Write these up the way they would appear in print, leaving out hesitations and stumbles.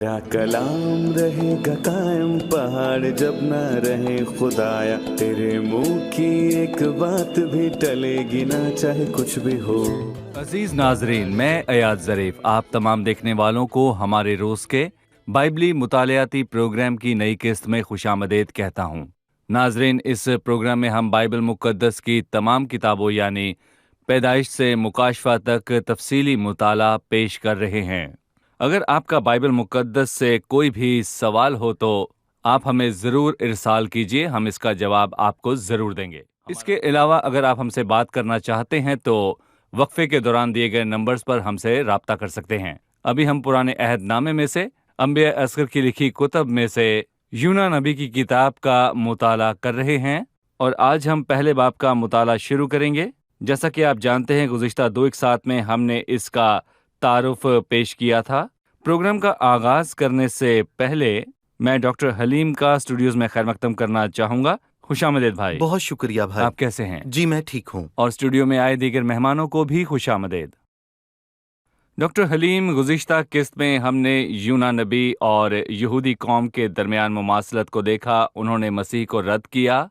तेरा कलाम रहेगा कायम पहाड़ जब न रहे खुदाया, तेरे मुंह की एक बात भी टलेगी ना चाहे कुछ भी हो। अजीज नाजरीन, मैं अयाज ज़रीफ आप तमाम देखने वालों को हमारे रोज़ के बाइबली मुतालियाती प्रोग्राम की नई किस्त में खुशामदीद कहता हूँ। नाजरीन, इस प्रोग्राम में हम बाइबल मुक़द्दस की तमाम किताबों यानी पैदाइश से मुकाशफा तक तफसीली मुताला पेश कर रहे हैं। अगर आपका बाइबल मुक़द्दस से कोई भी सवाल हो तो आप हमें ज़रूर इरसाल कीजिए, हम इसका जवाब आपको ज़रूर देंगे। इसके अलावा अगर आप हमसे बात करना चाहते हैं तो वक्फे के दौरान दिए गए नंबर्स पर हमसे राब्ता कर सकते हैं। अभी हम पुराने अहदनामे में से अंबिया असगर की लिखी कुतब में से यूना नबी की किताब का मुताला कर रहे हैं और आज हम पहले बाब का मुताला शुरू करेंगे। जैसा कि आप जानते हैं, गुज़िश्ता 2 एक साथ में हमने इसका तारुफ पेश किया था। प्रोग्राम का आगाज करने से पहले मैं डॉक्टर हलीम का स्टूडियोज में खैर मकदम करना चाहूँगा। खुशामदीद भाई। बहुत शुक्रिया भाई। आप कैसे हैं? जी मैं ठीक हूँ। और स्टूडियो में आए दीगर मेहमानों को भी खुशामदीद। डॉक्टर हलीम, गुज़िश्ता किस्त में हमने यूना नबी और यहूदी कौम के दरमियान मुमासलत को देखा। उन्होंने मसीह को रद्द किया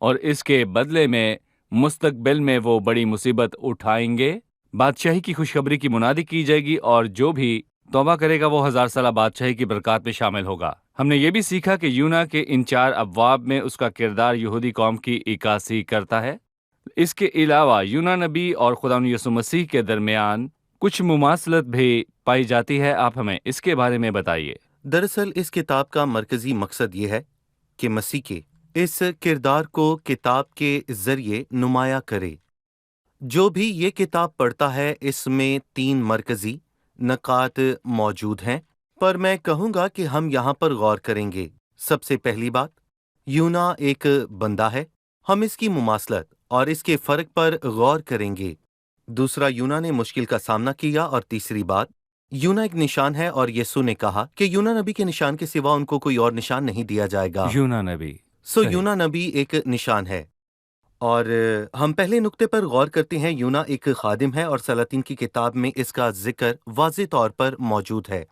और इसके बदले में मुस्तकबिल में वो बड़ी मुसीबत उठाएंगे। बादशाही की खुशखबरी की मुनादी की जाएगी और जो भी तौबा करेगा वो 1000 साला बादशाही की बरकत में शामिल होगा। हमने ये भी सीखा कि यूना के इन 4 अबवाब में उसका किरदार यहूदी कौम की इक्कासी करता है। इसके अलावा यूना नबी और खुदावंद यीशु मसीह के दरमियान कुछ मुमासलत भी पाई जाती है। आप हमें इसके बारे में बताइए। दरअसल इस किताब का मरकजी मकसद ये है कि मसीह के इस किरदार को किताब के जरिए नुमाया करे। जो भी ये किताब पढ़ता है इसमें 3 मरकजी नकात मौजूद हैं, पर मैं कहूँगा कि हम यहाँ पर गौर करेंगे। सबसे पहली बात, यूना एक बंदा है, हम इसकी मुमासलत और इसके फ़र्क पर गौर करेंगे। दूसरा, यूना ने मुश्किल का सामना किया। और तीसरी बात, यूना एक निशान है और यीशु ने कहा कि यूना नबी के निशान के सिवा उनको कोई और निशान नहीं दिया जाएगा। यूना नबी सही। यूना नबी एक निशान है। और हम पहले नुक्ते पर गौर करते हैं। यूना एक खादिम है और सलातीन की किताब में इसका जिक्र वाज़ेह तौर पर मौजूद है।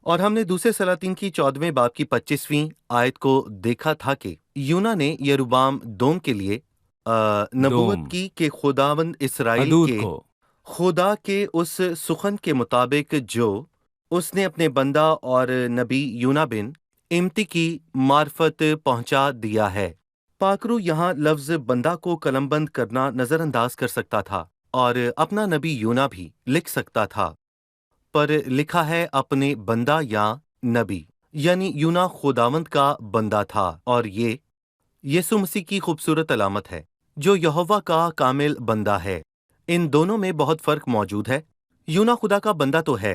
और हमने दूसरे सलातीन की 14वें बाब की 25वीं आयत को देखा था कि यूना ने यरूबाम दोम के लिए नबूवत की कि खुदावंद इसराइल हदूद के को खुदा के उस सुखन के मुताबिक जो उसने अपने बंदा और नबी यूना बिन इम्ती की मार्फत पहुंचा दिया है। पाकरू यहाँ लफ्ज बंदा को कलमबंद करना नजरअंदाज कर सकता था और अपना नबी यूना भी लिख सकता था, पर लिखा है अपने बंदा या नबी, यानी यूना खुदावंद का बंदा था। और ये यीशु मसीह की खूबसूरत अलामत है जो यहोवा का कामिल बंदा है। इन दोनों में बहुत फर्क मौजूद है। यूना खुदा का बंदा तो है,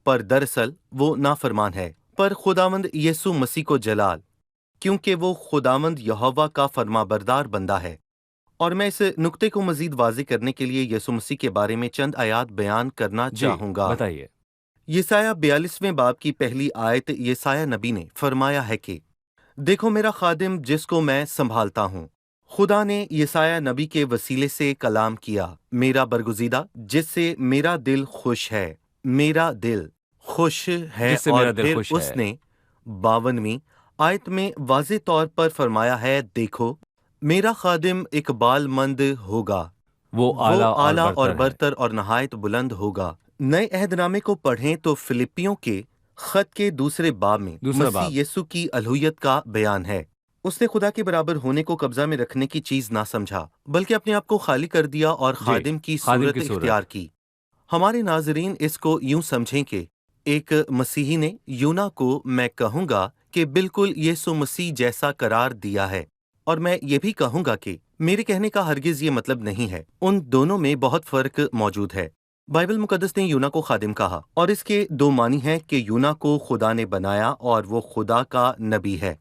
पर दरअसल वो नाफरमान है। पर खुदावंद यीशु मसीह को जलाल, क्योंकि वो खुदावंद यहोवा का फरमाबरदार बंदा है। और मैं इस नुक्ते को मजीद वाज़ेह करने के लिए यीशु मसीह के बारे में चंद आयात बयान करना चाहूँगा। बताइए। यसाया 42वें बाब की पहली आयत, यसाया नबी ने फरमाया है कि देखो मेरा खादिम जिसको मैं संभालता हूँ। खुदा ने यसाया नबी के वसीले से कलाम किया, मेरा बरगुज़ीदा जिससे मेरा दिल खुश है, मेरा दिल खुश है। जिससे मेरा और दिल फिर खुश है। उसने 52वीं आयत में वाज़ेह तौर पर फरमाया है, देखो मेरा खादिम इकबालमंद होगा, वो आला और है। बरतर और नहायत बुलंद होगा। नए अहदनामे को पढ़ें तो फिलिपियों के खत के दूसरे बाब में दूसरा मसीह बाब। यीशु की अलूहियत का बयान है। उसने खुदा के बराबर होने को कब्जा में रखने की चीज ना समझा, बल्कि अपने आप को खाली कर दिया और खादिम की सूरत इख्तियार की। हमारे नाजरीन इसको यूं समझें कि एक मसीही ने यूना को, मैं कहूँगा कि बिल्कुल यीशु मसीह जैसा करार दिया है। और मैं ये भी कहूँगा कि मेरे कहने का हरगिज ये मतलब नहीं है, उन दोनों में बहुत फर्क मौजूद है। बाइबल मुकद्दस ने यूना को खादिम कहा और इसके 2 मानी हैं कि यूना को खुदा ने बनाया और वो खुदा का नबी है।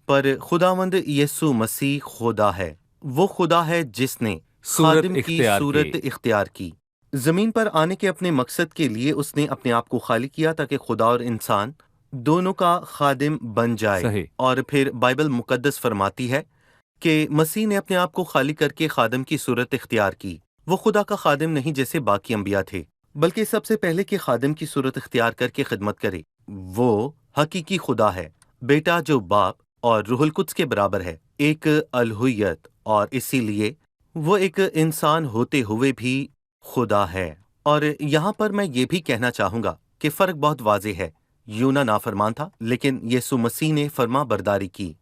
पर खुदावंद यीशु मसीह खुदा है, वो खुदा है जिसने खादिम की सूरत इख्तियार की। जमीन पर आने के अपने मकसद के लिए उसने अपने आप को खाली किया ताकि खुदा और इंसान दोनों का खादिम बन जाए। सही। और फिर बाइबल मुकद्दस फरमाती है कि मसीह ने अपने आप को खाली करके खादिम की सूरत इख्तियार की। वो खुदा का खादिम नहीं जैसे बाकी अंबिया थे, बल्कि सबसे पहले के खादिम की सूरत इख्तियार करके खिदमत करे। वो हकीकी खुदा है, बेटा जो बाप और रूहुल कुद्स के बराबर है, एक अलहुयत, और इसीलिए वो एक इंसान होते हुए भी खुदा है। और यहाँ पर मैं ये भी कहना चाहूँगा कि फ़र्क बहुत वाज़ेह है। यूना नाफरमान था, लेकिन यीशु मसीह ने फर्मा बरदारी की।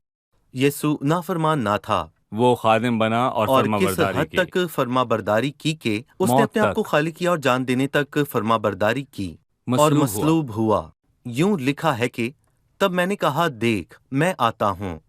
यीशु नाफरमान ना था, वो खादिम बना और और फर्मा किस बरदारी हद की, तक फर्मा बरदारी की कि उसने मौत अपने आप तक को खाली किया और जान देने तक फर्मा बरदारी की और मसलूब हुआ। मसलूब हुआ। यूं लिखा है कि तब मैंने कहा, देख मैं आता हूँ,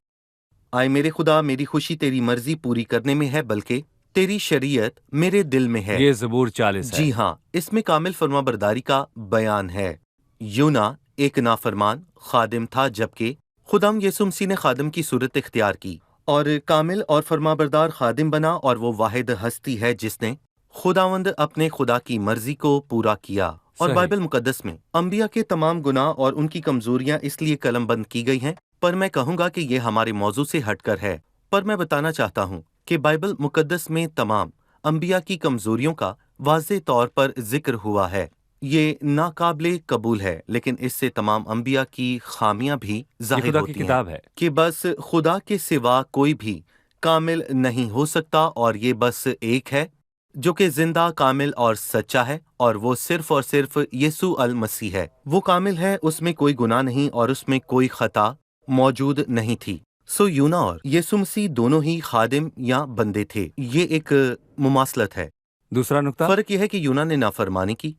आए मेरे खुदा, मेरी खुशी तेरी मर्जी पूरी करने में है, बल्कि तेरी शरीयत मेरे दिल में है। ये ज़बूर 40 है। जी हाँ, इसमें कामिल फर्मा बरदारी का बयान है। यूना एक नाफरमान खादिम था, जबकि खुदाम यीशु मसीह ने खादिम की सूरत इख्तियार की और कामिल और फरमाबरदार खादिम बना, और वो वाहिद हस्ती है जिसने खुदावंद अपने खुदा की मर्जी को पूरा किया। और सही। बाइबल मुकद्दस में अंबिया के तमाम गुनाह और उनकी कमजोरियां इसलिए कलमबंद की गई हैं, पर मैं कहूंगा कि ये हमारे मौजू से हटकर है। पर मैं बताना चाहता हूँ कि बाइबल मुकद्दस में तमाम अंबिया की कमजोरियों का वाज़ेह तौर पर जिक्र हुआ है। ये नाकाबिले कबूल है, लेकिन इससे तमाम अंबिया की खामियां भी ये जाहिर खुदा की होती हैं किताब है। कि बस खुदा के सिवा कोई भी कामिल नहीं हो सकता, और ये बस एक है जो कि जिंदा, कामिल और सच्चा है, और वो सिर्फ और सिर्फ यीशु अल मसीह है। वो कामिल है, उसमें कोई गुनाह नहीं और उसमें कोई खता मौजूद नहीं थी। सो यूना और यीशु मसीह दोनों ही खादिम या बंदे थे। ये एक मुमासलत है। दूसरा नुक्ता, फर्क यह है कि यूना ने नाफरमानी की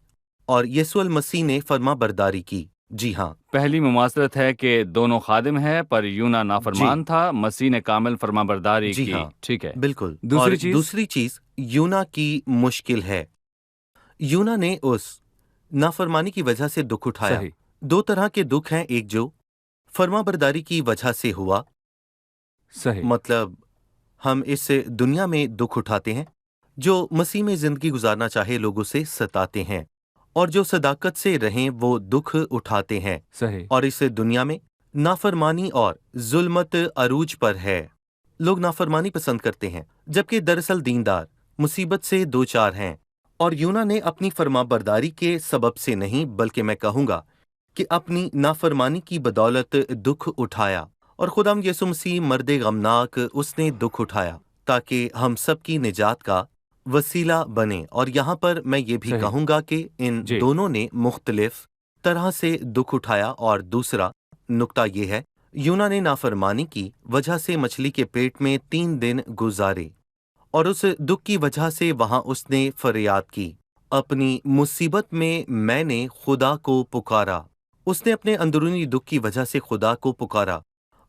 और यीशु अल मसीह ने फर्मा बरदारी की। जी हाँ, पहली मुमासलत है कि दोनों खादिम हैं, पर यूना नाफरमान था, मसीह ने कामिल फरमाबरदारी जी की। हाँ, ठीक है। बिल्कुल। दूसरी और चीज, दूसरी चीज यूना की मुश्किल है। यूना ने उस नाफरमानी की वजह से दुख उठाया। सही। दो तरह के दुख हैं, एक जो फर्माबरदारी की वजह से हुआ, सही। मतलब हम इस दुनिया में दुख उठाते हैं, जो मसीह में जिंदगी गुजारना चाहे लोगों से सताते हैं, और जो सदाकत से रहें वो दुख उठाते हैं। सही। और इस दुनिया में नाफरमानी और जुल्मत अरूज पर है। लोग नाफरमानी पसंद करते हैं, जबकि दरअसल दीनदार मुसीबत से दो चार हैं। और यूना ने अपनी फरमाबरदारी के सबब से नहीं, बल्कि मैं कहूँगा कि अपनी नाफरमानी की बदौलत दुख उठाया। और खुदाम यीशु मसीह मर्दे गमनाक, उसने दुख उठाया ताकि हम सब की निजात का वसीला बने। और यहाँ पर मैं ये भी सही। कहूँगा कि इन जी। दोनों ने मुख्तलिफ तरह से दुख उठाया। और दूसरा नुक्ता ये है, यूना ने नाफरमानी की वजह से मछली के पेट में 3 दिन गुजारे, और उस दुख की वजह से वहां उसने फरियाद की, अपनी मुसीबत में मैंने खुदा को पुकारा। उसने अपने अंदरूनी दुख की वजह से खुदा को पुकारा।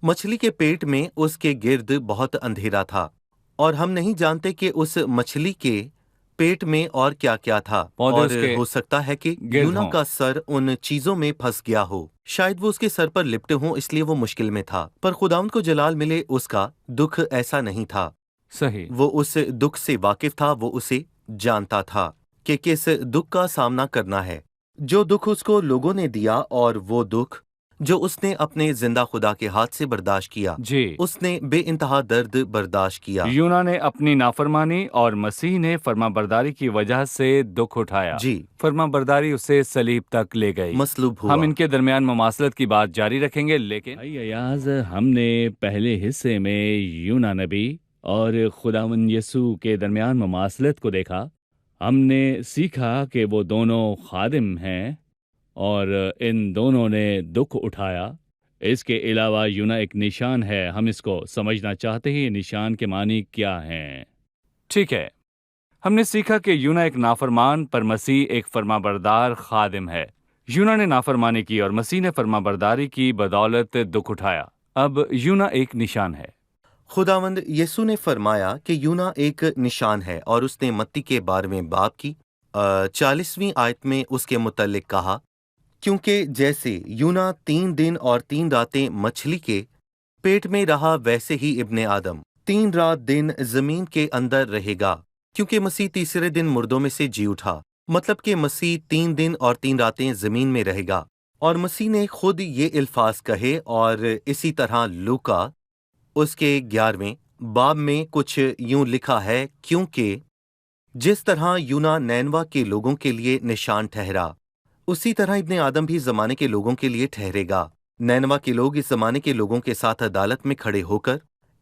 मछली के पेट में उसके गिर्द बहुत अंधेरा था, और हम नहीं जानते कि उस मछली के पेट में और क्या क्या था। पौधे और उसके हो सकता है कि गिर्द यूना हों। का सर उन चीजों में फंस गया हो, शायद वो उसके सर पर लिपटे हों, इसलिए वो मुश्किल में था। पर खुदावंद को जलाल मिले, उसका दुख ऐसा नहीं था। सही। वो उस दुख से वाकिफ था, वो उसे जानता था कि किस दुख का सामना करना है, जो दुख उसको लोगों ने दिया, और वो दुख जो उसने अपने जिंदा खुदा के हाथ से बर्दाश्त किया। जी। उसने बेइंतहा दर्द बर्दाश्त किया। यूना ने अपनी नाफरमानी और मसीह ने फरमाबरदारी की वजह से दुख उठाया। जी, फरमाबरदारी उसे सलीब तक ले गई। मसलूब हुआ। हम इनके दरमियान मुमासलत की बात जारी रखेंगे, लेकिन भाई अयाज, हमने पहले हिस्से में यूना नबी और खुदावंद यीशु के दरमियान मुमासलत को देखा। हमने सीखा कि वो दोनों खादिम हैं और इन दोनों ने दुख उठाया। इसके अलावा यूना एक निशान है, हम इसको समझना चाहते हैं, निशान के मानी क्या हैं। ठीक है, हमने सीखा कि यूना एक नाफरमान पर मसीह एक फरमाबरदार खादिम है। यूना ने नाफरमानी की और मसीह ने फरमाबरदारी की बदौलत दुख उठाया। अब यूना एक निशान है। खुदावंद यीशु ने फरमाया कि यूना एक निशान है, और उसने मत्ती के 12वें बाब की 40वीं आयत में उसके मुतल्लिक कहा, क्योंकि जैसे यूना 3 दिन और 3 रातें मछली के पेट में रहा, वैसे ही इब्ने आदम 3 रात दिन जमीन के अंदर रहेगा। क्योंकि मसीह तीसरे दिन मुर्दों में से जी उठा, मतलब कि मसीह 3 दिन और 3 रातें जमीन में रहेगा। और मसीह ने खुद ये अल्फाज कहे, और इसी तरह लूका उसके 11वें बाब में कुछ यूं लिखा है, क्योंकि जिस तरह यूना नैनवा के लोगों के लिए निशान ठहरा, उसी तरह इब्ने आदम भी जमाने के लोगों के लिए ठहरेगा। नैनवा के लोग इस जमाने के लोगों के साथ अदालत में खड़े होकर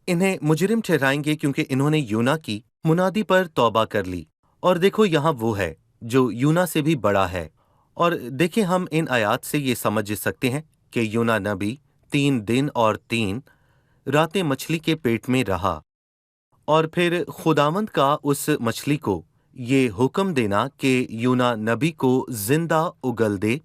इन्हें मुजरिम ठहराएंगे, क्योंकि इन्होंने यूना की मुनादी पर तौबा कर ली। और देखो, यहाँ वो है जो यूना से भी बड़ा है। और देखें, हम इन आयात से ये समझ सकते हैं कि यूना नबी 3 दिन और 3 रातें मछली के पेट में रहा, और फिर खुदावंद का उस मछली को ये हुक्म देना कि यूना नबी को जिंदा उगल दे,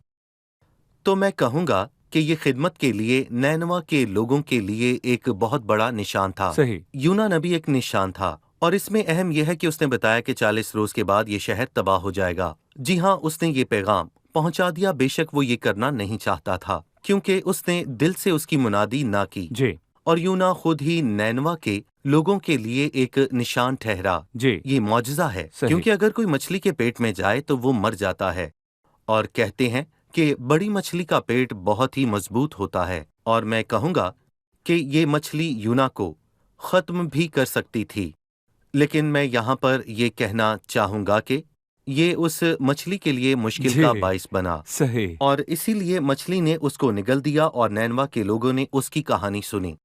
तो मैं कहूँगा कि ये खिदमत के लिए नैनवा के लोगों के लिए एक बहुत बड़ा निशान था। सही। यूना नबी एक निशान था, और इसमें अहम यह है कि उसने बताया कि 40 रोज के बाद ये शहर तबाह हो जाएगा। जी हाँ, उसने ये पैगाम पहुंचा दिया। बेशक वो ये करना नहीं चाहता था, क्योंकि उसने दिल से उसकी मुनादी ना की। जी और यूना खुद ही नैनवा के लोगों के लिए एक निशान ठहरा। जी ये मौजज़ा है, सही। क्योंकि अगर कोई मछली के पेट में जाए तो वो मर जाता है। और कहते हैं कि बड़ी मछली का पेट बहुत ही मजबूत होता है, और मैं कहूँगा कि ये मछली यूना को ख़त्म भी कर सकती थी। लेकिन मैं यहाँ पर ये कहना चाहूँगा कि ये उस मछली के लिए मुश्किल जी का बाइस बना, सही। और इसीलिए मछली ने उसको निगल दिया और नैनवा के लोगों ने उसकी कहानी सुनी।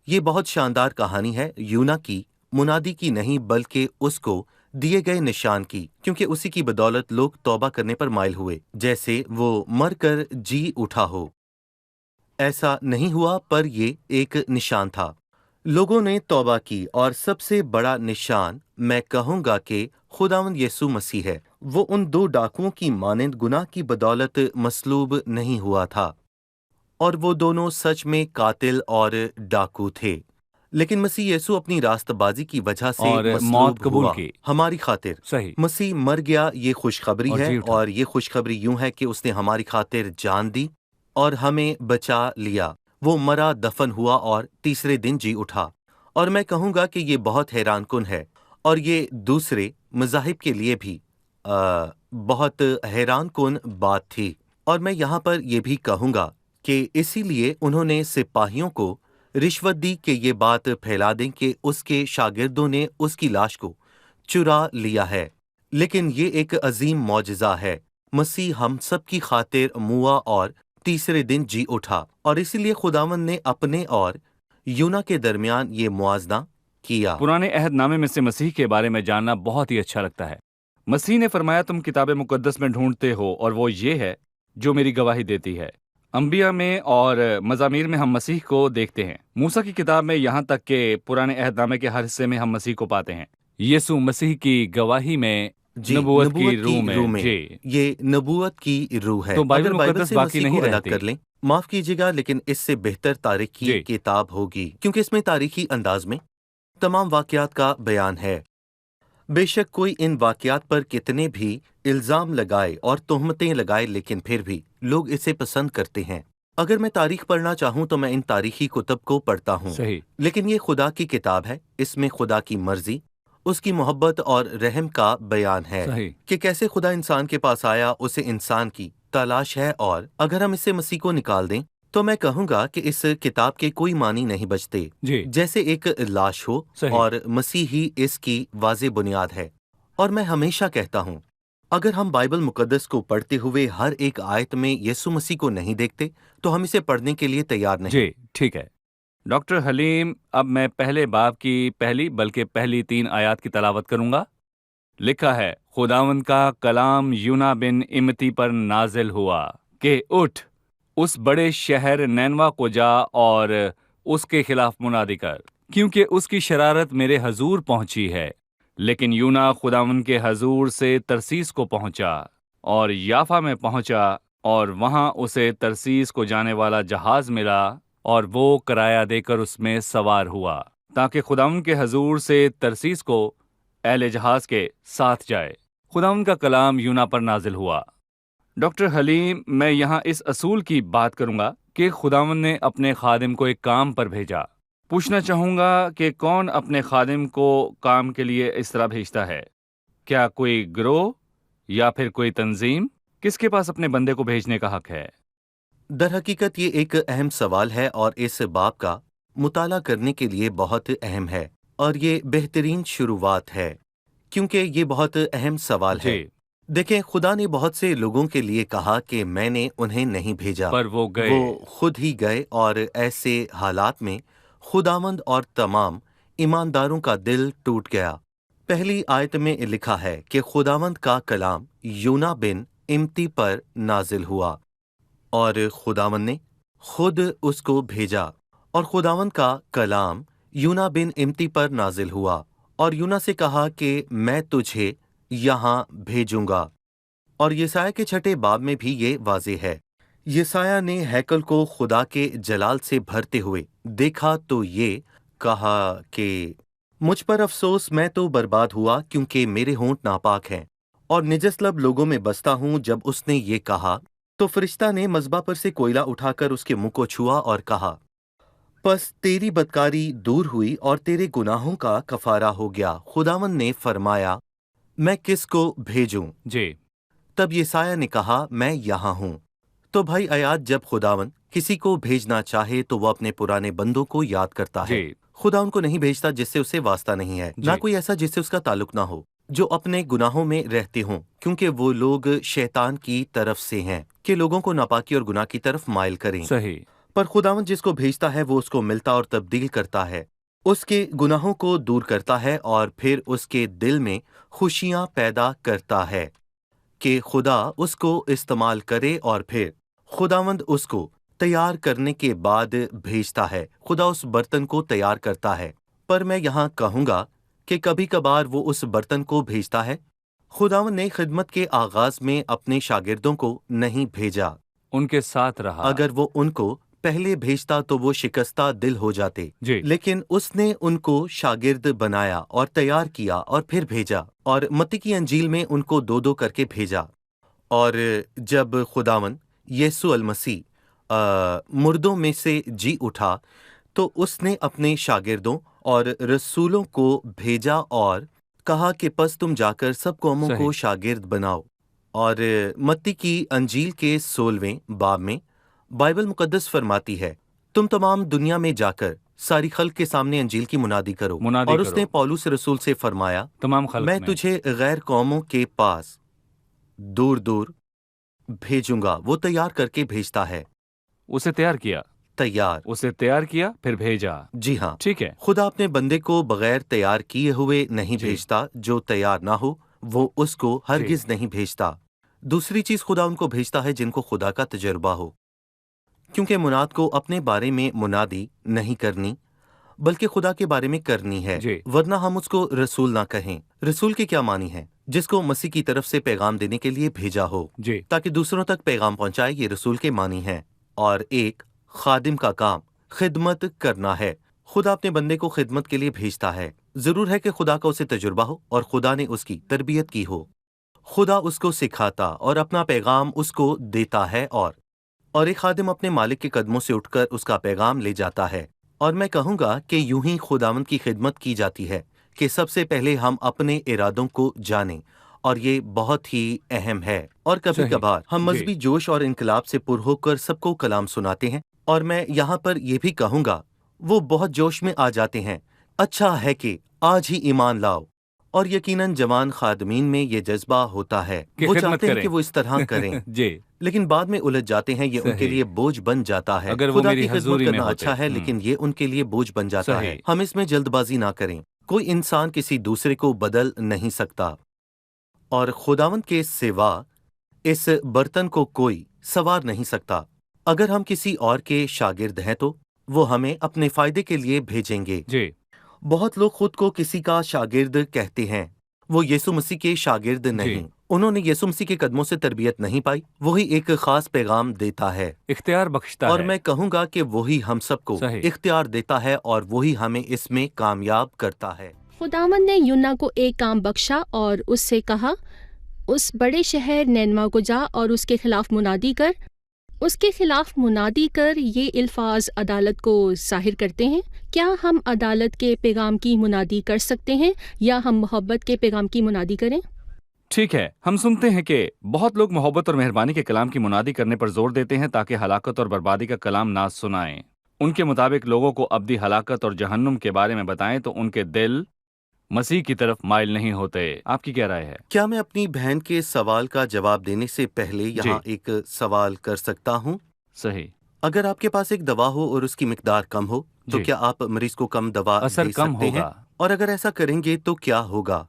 ये बहुत शानदार कहानी है, यूना की मुनादी की नहीं, बल्कि उसको दिए गए निशान की, क्योंकि उसी की बदौलत लोग तौबा करने पर माइल हुए, जैसे वो मर कर जी उठा हो। ऐसा नहीं हुआ, पर ये एक निशान था। लोगों ने तौबा की, और सबसे बड़ा निशान मैं कहूँगा कि खुदावंद यीशु मसीह है। वो उन 2 डाकुओं की मानंद गुनाह की बदौलत मसलूब नहीं हुआ था, और वो दोनों सच में कातिल और डाकू थे। लेकिन मसीह यीशु अपनी रास्तबाजी की वजह से और मौत मसलूब कबूल हुआ की। हमारी खातिर। सही। मसीह मर गया, ये खुशखबरी और जी है, उठा। और ये खुशखबरी यूं है कि उसने हमारी खातिर जान दी और हमें बचा लिया। वो मरा, दफन हुआ और तीसरे दिन जी उठा। और मैं कहूँगा कि ये बहुत हैरानकुन है, और ये दूसरे मज़ाहिब के लिए भी बहुत हैरानकुन बात थी। और मैं यहाँ पर ये भी कहूँगा कि इसीलिए उन्होंने सिपाहियों को रिश्वत दी कि ये बात फैला दें कि उसके शागिर्दों ने उसकी लाश को चुरा लिया है। लेकिन ये एक अजीम मौजज़ा है। मसीह हम सब की खातिर मुआ और तीसरे दिन जी उठा, और इसीलिए खुदावंद ने अपने और यूना के दरमियान ये मुआजना किया। पुराने अहद नामे में से मसीह के बारे में जानना बहुत ही अच्छा लगता है। मसीह ने फरमाया, तुम किताब मुकद्दस में ढूंढते हो, और वो ये है जो मेरी गवाही देती है। अंबिया में और मज़ामीर में हम मसीह को देखते हैं। मूसा की किताब में, यहाँ तक कि पुराने अहद नामे के हर हिस्से में हम मसीह को पाते हैं। यीशु मसीह की गवाही में जी, नबूवत की रूह में। जी, ये नबूवत की रूह है। तो बाइबल अगर बाइबल मुकद्दस से बाकी मसीह नहीं को अलग रहती। कर लें, माफ कीजिएगा, लेकिन इससे बेहतर तारीखी जी। किताब होगी, क्योंकि इसमें तारीखी अंदाज में तमाम वाकयात का बयान है। बेशक कोई इन वाकयात पर कितने भी इल्जाम लगाए और तोहमतें लगाए, लेकिन फिर भी लोग इसे पसंद करते हैं। अगर मैं तारीख पढ़ना चाहूँ तो मैं इन तारीखी कुतब को पढ़ता हूँ। सही। लेकिन ये खुदा की किताब है, इसमें खुदा की मर्जी, उसकी मोहब्बत और रहम का बयान है सही। कि कैसे खुदा इंसान के पास आया, उसे इंसान की तलाश है। और अगर हम इससे मसीह को निकाल दें तो मैं कहूँगा कि इस किताब के कोई मानी नहीं बचते, जी। जैसे एक लाश हो, सही। और मसीह ही इसकी वाज़े बुनियाद है। और मैं हमेशा कहता हूँ, अगर हम बाइबल मुकद्दस को पढ़ते हुए हर एक आयत में यीशु मसीह को नहीं देखते तो हम इसे पढ़ने के लिए तैयार नहीं। जी ठीक है डॉक्टर हलीम, अब मैं पहले बाब की पहली 3 आयात की तलावत करूंगा। लिखा है, खुदावंद का कलाम यूना बिन इमती पर नाजिल हुआ कि उठ, उस बड़े शहर नैनवा को जा और उसके खिलाफ मुनादी कर, क्योंकि उसकी शरारत मेरे हजूर पहुंची है। लेकिन यूना खुदावंद के हजूर से तरसीस को पहुंचा और याफा में पहुंचा, और वहां उसे तरसीस को जाने वाला जहाज मिला, और वो किराया देकर उसमें सवार हुआ, ताकि खुदावंद के हजूर से तरसीस को अहले जहाज के साथ जाए। खुदावंद का कलाम यूना पर नाजिल हुआ। डॉक्टर हलीम, मैं यहाँ इस असूल की बात करूंगा कि खुदावंद ने अपने खादिम को एक काम पर भेजा। पूछना चाहूंगा कि कौन अपने खादिम को काम के लिए इस तरह भेजता है? क्या कोई गिरोह या फिर कोई तंजीम? किसके पास अपने बंदे को भेजने का हक है? दर हकीकत ये एक अहम सवाल है, और इस बाब का मुताला करने के लिए बहुत अहम है, और ये बेहतरीन शुरुआत है, क्योंकि ये बहुत अहम सवाल है। देखें, खुदा ने बहुत से लोगों के लिए कहा कि मैंने उन्हें नहीं भेजा, पर वो गए। वो खुद ही गए, और ऐसे हालात में खुदावंद और तमाम ईमानदारों का दिल टूट गया। पहली आयत में लिखा है कि खुदावंद का कलाम यूना बिन इम्ती पर नाजिल हुआ और खुदावंद ने खुद उसको भेजा। और खुदावंद का कलाम यूना बिन इम्ती पर नाजिल हुआ और यूना से कहा कि मैं तुझे यहाँ भेजूंगा। और यसाया के 6 बाब में भी ये वाज़ेह है। यसाया ने हैकल को खुदा के जलाल से भरते हुए देखा तो ये कहा कि मुझ पर अफसोस, मैं तो बर्बाद हुआ, क्योंकि मेरे होंठ नापाक हैं और निजसलब लोगों में बसता हूँ। जब उसने ये कहा तो फरिश्ता ने मज़बा पर से कोयला उठाकर उसके मुंह को छुआ और कहा, बस तेरी बदकारी दूर हुई और तेरे गुनाहों का कफारा हो गया। खुदावंद ने फरमाया, मैं किसको भेजूं? जी तब यसाया ने कहा, मैं यहाँ हूँ। तो भाई अयाद, जब खुदावंद किसी को भेजना चाहे तो वो अपने पुराने बंदों को याद करता है। जी खुदा उनको नहीं भेजता जिससे उसे वास्ता नहीं है, ना जी। कोई ऐसा जिससे उसका ताल्लुक ना हो, जो अपने गुनाहों में रहते हों, क्योंकि वो लोग शैतान की तरफ से हैं कि लोगों को नापाकी और गुनाह की तरफ माइल करें। सही। पर खुदावंद जिसको भेजता है वो उसको मिलता और तब्दील करता है, उसके गुनाहों को दूर करता है और फिर उसके दिल में खुशियां पैदा करता है कि खुदा उसको इस्तेमाल करे। और फिर खुदावंद उसको तैयार करने के बाद भेजता है। खुदा उस बर्तन को तैयार करता है, पर मैं यहाँ कहूँगा कि कभी कभार वो उस बर्तन को भेजता है। खुदावंद ने खिदमत के आगाज में अपने शागिर्दों को नहीं भेजा। उनके साथ रहा। अगर वो उनको पहले भेजता तो वो शिकस्ता दिल हो जाते, जी लेकिन उसने उनको शागिर्द बनाया और तैयार किया और फिर भेजा। और मत्ती की अंजील में उनको 2-2 करके भेजा। और जब खुदावंद यीशु अल मसीह मुर्दों में से जी उठा तो उसने अपने शागिर्दों और रसूलों को भेजा और कहा कि बस तुम जाकर सब कौमों सही। को शागिर्द बनाओ। और मत्ती की अंजील के 16वें बाब में बाइबल मुकद्दस फरमाती है, तुम तमाम दुनिया में जाकर सारी खल्क के सामने अंजील की मुनादी करो। मुनादी और करो। उसने पौलुस रसूल से फरमाया, तमाम खल्क मैं में। तुझे गैर कौमों के पास दूर दूर भेजूंगा। वो तैयार करके भेजता है। उसे तैयार किया। तैयार। उसे तैयार किया फिर भेजा। जी हाँ, ठीक है। खुदा अपने बंदे को बगैर तैयार किए हुए नहीं जी। भेजता। जो तैयार ना हो वो उसको हरगिज नहीं भेजता। दूसरी चीज, खुदा उनको भेजता है जिनको खुदा का तजुर्बा हो, क्योंकि मुनाद को अपने बारे में मुनादी नहीं करनी बल्कि खुदा के बारे में करनी है, जी। वरना हम उसको रसूल ना कहें। रसूल के क्या मानी है? जिसको मसीह की तरफ से पैगाम देने के लिए भेजा हो जी ताकि दूसरों तक पैगाम पहुंचाए, ये रसूल के मानी है। और एक खादिम का काम खिदमत करना है। खुदा अपने बंदे को खिदमत के लिए भेजता है। जरूर है कि खुदा का उसे तजुर्बा हो और खुदा ने उसकी तरबियत की हो। खुदा उसको सिखाता और अपना पैगाम उसको देता है। और एक खादिम अपने मालिक के कदमों से उठकर उसका पैगाम ले जाता है। और मैं कहूँगा कि यूं ही खुदावंद की खिदमत की जाती है कि सबसे पहले हम अपने इरादों को जानें, और ये बहुत ही अहम है। और कभी सही। कभार हम जी। मजहबी जोश और इनकलाब से पुर होकर सबको कलाम सुनाते हैं, और मैं यहाँ पर यह भी कहूँगा वो बहुत जोश में आ जाते हैं, अच्छा है कि आज ही ईमान लाओ। और यकीनन जवान खादमीन में ये जज्बा होता है, कि वो खिदमत चाहते हैं करें। कि वो इस तरह करें, जी लेकिन बाद में उलझ जाते हैं। ये उनके सही। लिए बोझ बन जाता है। अगर वो खुदा मेरी की खिदमत हजूरी में करना होते। अच्छा है, लेकिन ये उनके लिए बोझ बन जाता सही। है। हम इसमें जल्दबाजी ना करें। कोई इंसान किसी दूसरे को बदल नहीं सकता, और खुदावंद के सिवा इस बर्तन को कोई सवार नहीं सकता। अगर हम किसी और के शागिर्द हैं तो वो हमें अपने फायदे के लिए भेजेंगे। जी बहुत लोग खुद को किसी का शागिर्द कहते हैं, वो यीशु मसीह के शागिर्द नहीं। उन्होंने यीशु मसीह के कदमों से तरबियत नहीं पाई। वही एक खास पैगाम देता है, इख्तियार बख्शता और है। मैं कहूँगा कि वही हम सबको सही। इख्तियार देता है और वही हमें इसमें कामयाब करता है। खुदावंद ने यूना को एक काम बख्शा और उससे कहा, उस बड़े शहर नैनवा को जा और उसके खिलाफ मुनादी कर। उसके खिलाफ मुनादी कर ये अल्फाज अदालत को जाहिर करते हैं। क्या हम अदालत के पैगाम की मुनादी कर सकते हैं या हम मोहब्बत के पैगाम की मुनादी करें? ठीक है, हम सुनते हैं कि बहुत लोग मोहब्बत और मेहरबानी के कलाम की मुनादी करने पर जोर देते हैं ताकि हलाकत और बर्बादी का कलाम ना सुनाएं। उनके मुताबिक लोगों को अब्दी हलाकत और जहन्नुम के बारे में बताएं तो उनके दिल مسیح کی طرف مائل نہیں ہوتے. آپ کی کیا رائے ہے؟ کیا میں اپنی بہن کے سوال کا جواب دینے سے پہلے یہاں ایک سوال کر سکتا ہوں؟ صحیح. اگر آپ کے پاس ایک دوا ہو اور اس کی مقدار کم ہو تو کیا آپ مریض کو کم دوا اثر دے کم سکتے ہیں؟ ہوگا. اور اگر ایسا کریں گے تو کیا ہوگا؟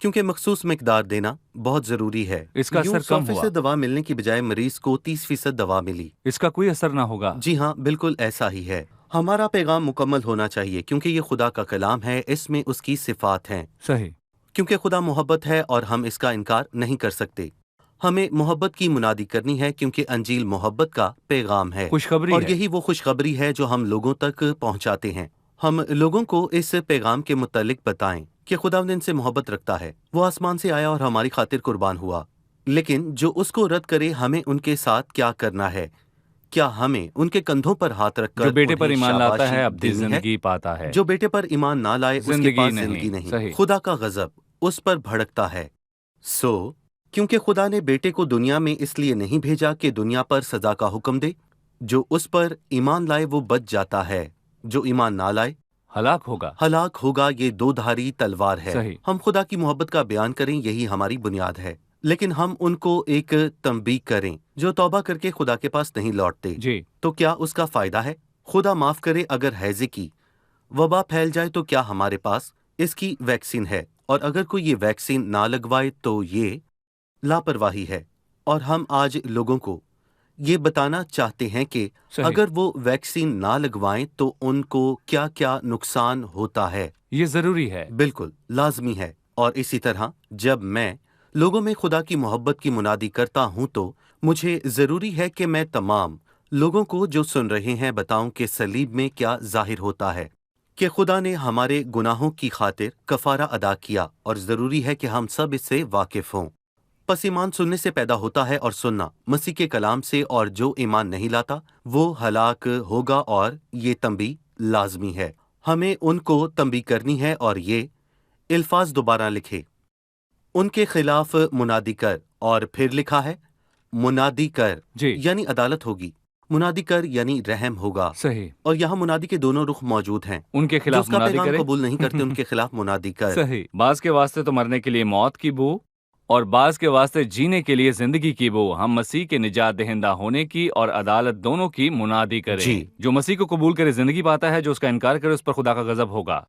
کیونکہ مخصوص مقدار دینا بہت ضروری ہے. اس کا اثر کم ہوا. 100% دوا ملنے کی بجائے مریض کو 30% دوا ملی. اس کا کوئی اثر نہ ہوگا. جی ہاں، بالکل ایسا ہی ہے. ہمارا پیغام مکمل ہونا چاہیے کیونکہ یہ خدا کا کلام ہے، اس میں اس کی صفات ہیں. صحیح. کیونکہ خدا محبت ہے اور ہم اس کا انکار نہیں کر سکتے. ہمیں محبت کی منادی کرنی ہے کیونکہ انجیل محبت کا پیغام ہے، خوشخبری اور ہے. یہی وہ خوشخبری ہے جو ہم لوگوں تک پہنچاتے ہیں. ہم لوگوں کو اس پیغام کے متعلق بتائیں کہ خداوند ان سے محبت رکھتا ہے. وہ آسمان سے آیا اور ہماری خاطر قربان ہوا. لیکن جو اس کو رد کرے، ہمیں ان کے ساتھ کیا کرنا ہے؟ کیا ہمیں ان کے کندھوں پر ہاتھ رکھ کر جو بیٹے پر انہیں ایمان لاتا شاباشی ہے ابدی دینی ہے؟ زندگی پاتا ہے. جو بیٹے پر ایمان نہ لائے اس کے زندگی پاس نہیں. زندگی نہیں. صحیح. خدا کا غضب اس پر بھڑکتا ہے. کیونکہ خدا نے بیٹے کو دنیا میں اس لیے نہیں بھیجا کہ دنیا پر سزا کا حکم دے. جو اس پر ایمان لائے وہ بچ جاتا ہے، جو ایمان نہ لائے ہلاک ہوگا. ہلاک ہوگا. یہ دو دھاری تلوار ہے. صحیح. ہم خدا کی محبت کا بیان کریں، یہی ہماری بنیاد ہے. لیکن ہم ان کو ایک تنبیہ کریں جو توبہ کر کے خدا کے پاس نہیں لوٹتے. جی. تو کیا اس کا فائدہ ہے؟ خدا معاف کرے، اگر ہیضے کی وبا پھیل جائے تو کیا ہمارے پاس اس کی ویکسین ہے؟ اور اگر کوئی یہ ویکسین نہ لگوائے تو یہ لاپرواہی ہے. اور ہم آج لوگوں کو یہ بتانا چاہتے ہیں کہ صحیح. اگر وہ ویکسین نہ لگوائیں تو ان کو کیا کیا نقصان ہوتا ہے. یہ ضروری ہے. بالکل لازمی ہے. اور اسی طرح جب میں لوگوں میں خدا کی محبت کی منادی کرتا ہوں تو مجھے ضروری ہے کہ میں تمام لوگوں کو جو سن رہے ہیں بتاؤں کہ صلیب میں کیا ظاہر ہوتا ہے، کہ خدا نے ہمارے گناہوں کی خاطر کفارہ ادا کیا، اور ضروری ہے کہ ہم سب اس سے واقف ہوں. پس ایمان سننے سے پیدا ہوتا ہے، اور سننا مسیح کے کلام سے، اور جو ایمان نہیں لاتا وہ ہلاک ہوگا. اور یہ تنبیہ لازمی ہے، ہمیں ان کو تنبیہ کرنی ہے. اور یہ الفاظ دوبارہ لکھے، ان کے خلاف منادی کر. اور پھر لکھا ہے منادی کر جی. یعنی عدالت ہوگی، منادی کر یعنی رحم ہوگا. صحیح. اور یہاں منادی کے دونوں رخ موجود ہیں. ان کے جو خلاف اس کا منادی پیغام کرے. قبول نہیں کرتے ان کے خلاف منادی کر. صحیح. بعض کے واسطے تو مرنے کے لیے موت کی بو، اور بعض کے واسطے جینے کے لیے زندگی کی بو. ہم مسیح کے نجات دہندہ ہونے کی اور عدالت دونوں کی منادی کریں. جی. جو مسیح کو قبول کرے زندگی پاتا ہے، جو اس کا انکار کرے اس پر خدا کا غضب ہوگا.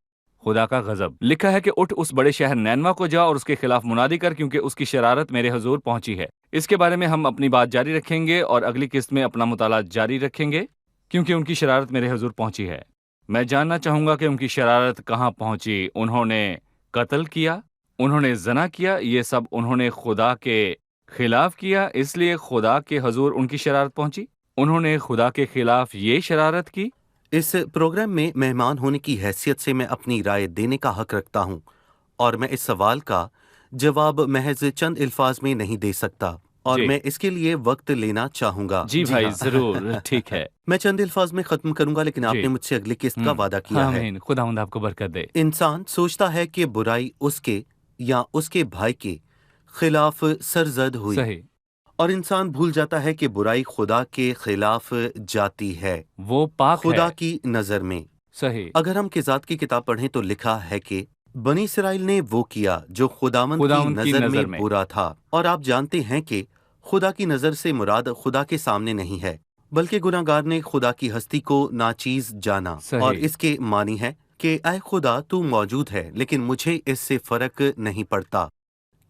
خدا کا غضب. لکھا ہے کہ اٹھ اس بڑے شہر نینوا کو جا اور اس کے خلاف منادی کر، کیونکہ اس کی شرارت میرے حضور پہنچی ہے. اس کے بارے میں ہم اپنی بات جاری رکھیں گے اور اگلی قسط میں اپنا مطالعہ جاری رکھیں گے، کیونکہ ان کی شرارت میرے حضور پہنچی ہے. میں جاننا چاہوں گا کہ ان کی شرارت کہاں پہنچی. انہوں نے قتل کیا، انہوں نے زنا کیا، یہ سب انہوں نے خدا کے خلاف کیا، اس لیے خدا کے حضور ان کی شرارت پہنچی. انہوں نے خدا کے خلاف یہ شرارت کی. اس پروگرام میں مہمان ہونے کی حیثیت سے میں اپنی رائے دینے کا حق رکھتا ہوں، اور میں اس سوال کا جواب محض چند الفاظ میں نہیں دے سکتا، اور جی. میں اس کے لیے وقت لینا چاہوں گا. جی بھائی ہاں. ضرور. ٹھیک ہے. میں چند الفاظ میں ختم کروں گا، لیکن آپ جی. نے مجھ سے اگلی قسط کا وعدہ کیا ہے. آمین. خداوند آپ کو برکت دے. انسان سوچتا ہے کہ برائی اس کے یا اس کے بھائی کے خلاف سرزد ہوئی، صحیح. اور انسان بھول جاتا ہے کہ برائی خدا کے خلاف جاتی ہے وہ پاک خدا ہے. کی نظر میں. صحیح. اگر ہم کتاب کی کتاب پڑھیں تو لکھا ہے کہ بنی اسرائیل نے وہ کیا جو خداوند کی نظر میں برا تھا. اور آپ جانتے ہیں کہ خدا کی نظر سے مراد خدا کے سامنے نہیں ہے، بلکہ گناہگار نے خدا کی ہستی کو ناچیز جانا. صحیح. اور اس کے معنی ہے کہ اے خدا تو موجود ہے لیکن مجھے اس سے فرق نہیں پڑتا،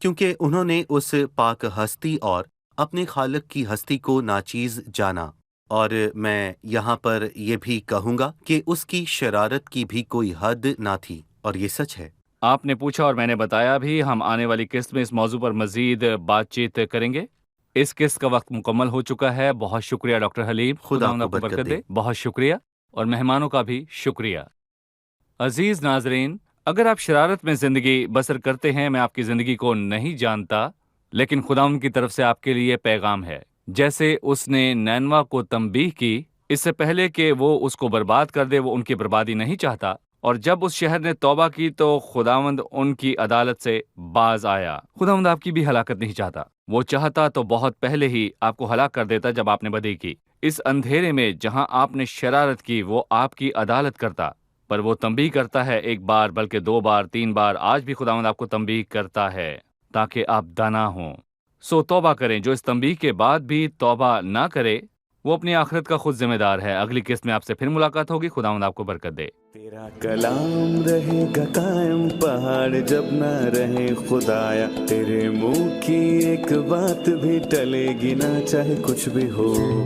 کیونکہ انہوں نے اس پاک ہستی اور اپنے خالق کی ہستی کو ناچیز جانا. اور میں یہاں پر یہ بھی کہوں گا کہ اس کی شرارت کی بھی کوئی حد نہ تھی، اور یہ سچ ہے. آپ نے پوچھا اور میں نے بتایا بھی. ہم آنے والی قسط میں اس موضوع پر مزید بات چیت کریں گے. اس قسط کا وقت مکمل ہو چکا ہے. بہت شکریہ ڈاکٹر حلیم. خدا آپ کو برکت دے. بہت شکریہ، اور مہمانوں کا بھی شکریہ. عزیز ناظرین، اگر آپ شرارت میں زندگی بسر کرتے ہیں، میں آپ کی زندگی کو نہیں جانتا، لیکن خداوند کی طرف سے آپ کے لیے پیغام ہے. جیسے اس نے نینوا کو تنبیہ کی اس سے پہلے کہ وہ اس کو برباد کر دے، وہ ان کی بربادی نہیں چاہتا. اور جب اس شہر نے توبہ کی تو خداوند ان کی عدالت سے باز آیا. خداوند آپ کی بھی ہلاکت نہیں چاہتا. وہ چاہتا تو بہت پہلے ہی آپ کو ہلاک کر دیتا جب آپ نے بدی کی. اس اندھیرے میں جہاں آپ نے شرارت کی وہ آپ کی عدالت کرتا. پر وہ تنبیہ کرتا ہے، ایک بار بلکہ 2 بار 3 بار، آج بھی خداوند آپ کو تنبیہ کرتا ہے تاکہ آپ دانا ہوں۔ سو توبہ کریں۔ جو اس تنبیہ کے بعد بھی توبہ نہ کرے وہ اپنی آخرت کا خود ذمہ دار ہے۔ اگلی قسط میں آپ سے پھر ملاقات ہوگی۔ خداوند آپ کو برکت دے۔ تیرا کلام رہے گا قائم، پہاڑ جب نہ رہے خدایا، تیرے منہ کی ایک بات بھی ٹلے گی نہ، چاہے کچھ بھی ہو۔